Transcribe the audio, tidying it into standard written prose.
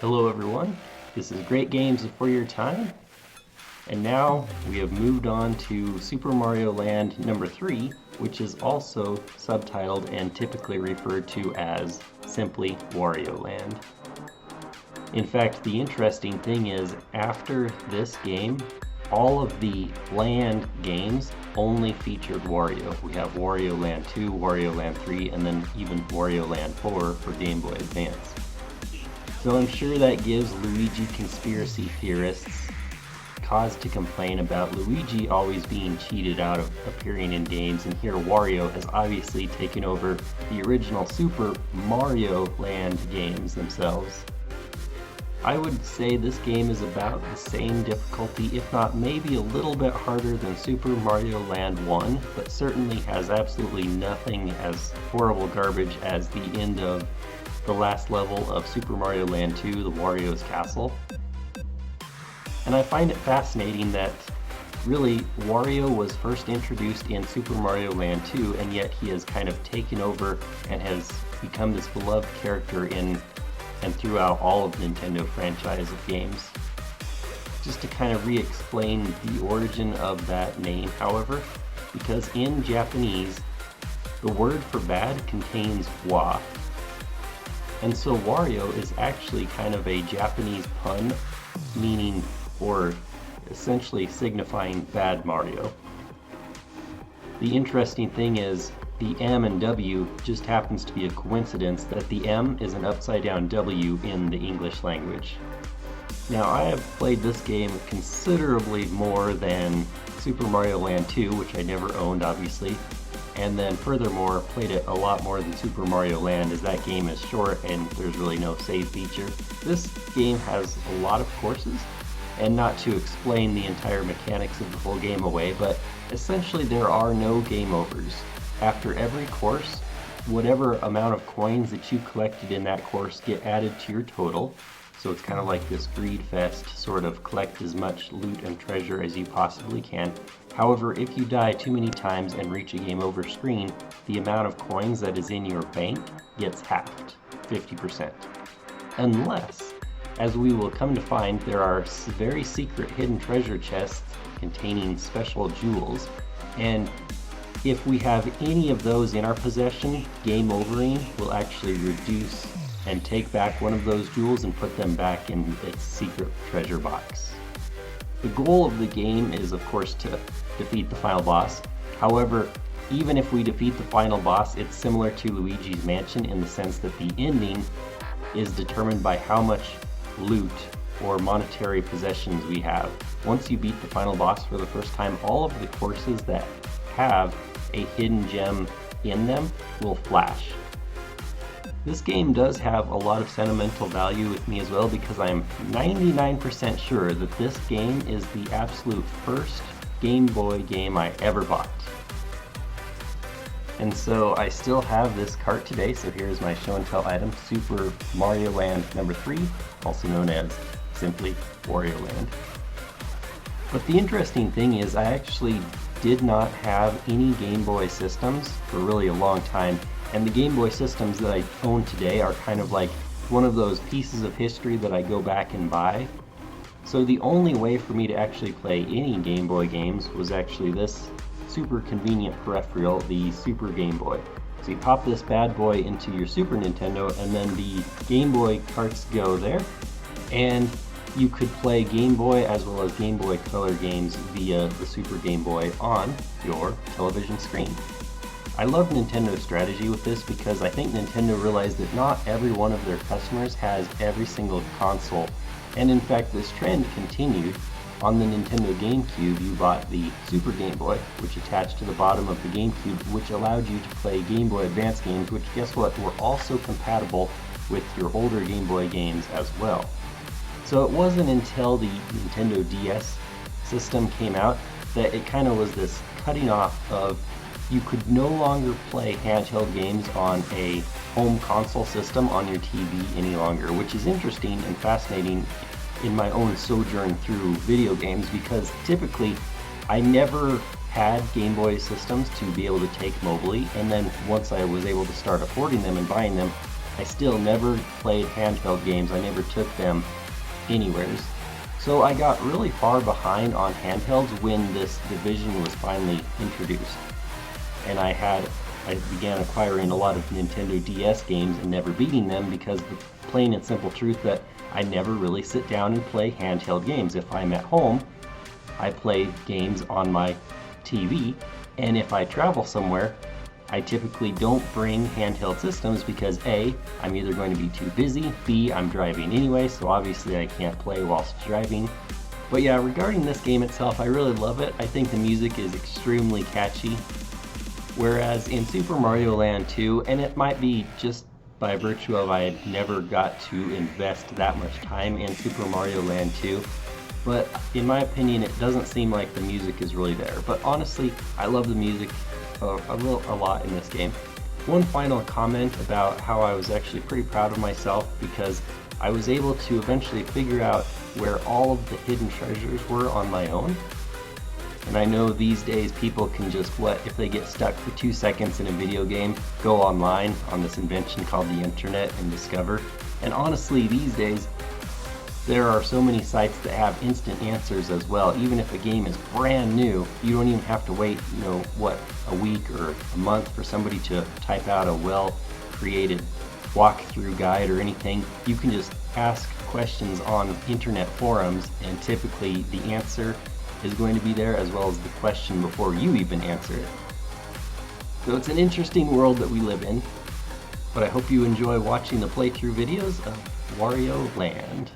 Hello everyone, this is Great Games Before Your Time, and now we have moved on to Super Mario Land number 3, which is also subtitled and typically referred to as simply Wario Land. In fact, the interesting thing is, after this game, all of the Land games only featured Wario. We have Wario Land 2, Wario Land 3, and then even Wario Land 4 for Game Boy Advance. So I'm sure that gives Luigi conspiracy theorists cause to complain about Luigi always being cheated out of appearing in games, and here Wario has obviously taken over the original Super Mario Land games themselves. I would say this game is about the same difficulty, if not maybe a little bit harder than Super Mario Land 1, but certainly has absolutely nothing as horrible garbage as the end of the last level of Super Mario Land 2, the Wario's Castle. And I find it fascinating that really Wario was first introduced in Super Mario Land 2, and yet he has kind of taken over and has become this beloved character in and throughout all of Nintendo franchise of games. Just to kind of re-explain the origin of that name, however, because in Japanese, the word for bad contains wa. And so Wario is actually kind of a Japanese pun, meaning, or essentially signifying bad Mario. The interesting thing is, the M and W just happens to be a coincidence that the M is an upside down W in the English language. Now, I have played this game considerably more than Super Mario Land 2, which I never owned obviously, and then furthermore played it a lot more than Super Mario Land, as that game is short and there's really no save feature. This game has a lot of courses, and not to explain the entire mechanics of the whole game away, but essentially there are no game overs. After every course, whatever amount of coins that you collected in that course get added to your total. So it's kind of like this greed fest, sort of collect as much loot and treasure as you possibly can. However, if you die too many times and reach a game over screen, the amount of coins that is in your bank gets halved, 50%. Unless, as we will come to find, there are very secret hidden treasure chests containing special jewels, and if we have any of those in our possession, game overing will actually reduce and take back one of those jewels and put them back in its secret treasure box. The goal of the game is, of course, to defeat the final boss. However, even if we defeat the final boss, it's similar to Luigi's Mansion in the sense that the ending is determined by how much loot or monetary possessions we have. Once you beat the final boss for the first time, all of the courses that have a hidden gem in them will flash. This game does have a lot of sentimental value with me as well, because I am 99% sure that this game is the absolute first Game Boy game I ever bought. And so I still have this cart today, so here's my show and tell item, Super Mario Land number 3, also known as simply Wario Land. But the interesting thing is, I actually did not have any Game Boy systems for really a long time, and the Game Boy systems that I own today are kind of like one of those pieces of history that I go back and buy. So the only way for me to actually play any Game Boy games was actually this super convenient peripheral, the Super Game Boy. So you pop this bad boy into your Super Nintendo, and then the Game Boy carts go there, and you could play Game Boy as well as Game Boy Color games via the Super Game Boy on your television screen. I love Nintendo's strategy with this, because I think Nintendo realized that not every one of their customers has every single console, and in fact this trend continued. On the Nintendo GameCube, you bought the Super Game Boy, which attached to the bottom of the GameCube, which allowed you to play Game Boy Advance games, which, guess what, were also compatible with your older Game Boy games as well. So it wasn't until the Nintendo DS system came out that it kind of was this cutting off of, you could no longer play handheld games on a home console system on your TV any longer, which is interesting and fascinating in my own sojourn through video games, because typically I never had Game Boy systems to be able to take mobily, and then once I was able to start affording them and buying them, I still never played handheld games. I never took them anywheres. So I got really far behind on handhelds when this division was finally introduced. And I began acquiring a lot of Nintendo DS games and never beating them because the plain and simple truth that I never really sit down and play handheld games. If I'm at home, I play games on my TV, and if I travel somewhere, I typically don't bring handheld systems because A, I'm either going to be too busy, B, I'm driving anyway, so obviously I can't play whilst driving. But yeah, regarding this game itself, I really love it. I think the music is extremely catchy. Whereas in Super Mario Land 2, and it might be just by virtue of I had never got to invest that much time in Super Mario Land 2, but in my opinion it doesn't seem like the music is really there. But honestly, I love the music a lot in this game. One final comment about how I was actually pretty proud of myself because I was able to eventually figure out where all of the hidden treasures were on my own. And I know these days people can just, if they get stuck for 2 seconds in a video game, go online on this invention called the internet and discover. And honestly, these days, there are so many sites that have instant answers as well. Even if a game is brand new, you don't even have to wait, a week or a month for somebody to type out a well-created walkthrough guide or anything. You can just ask questions on internet forums, and typically the answer is going to be there as well as the question before you even answer it. So it's an interesting world that we live in, but I hope you enjoy watching the playthrough videos of Wario Land.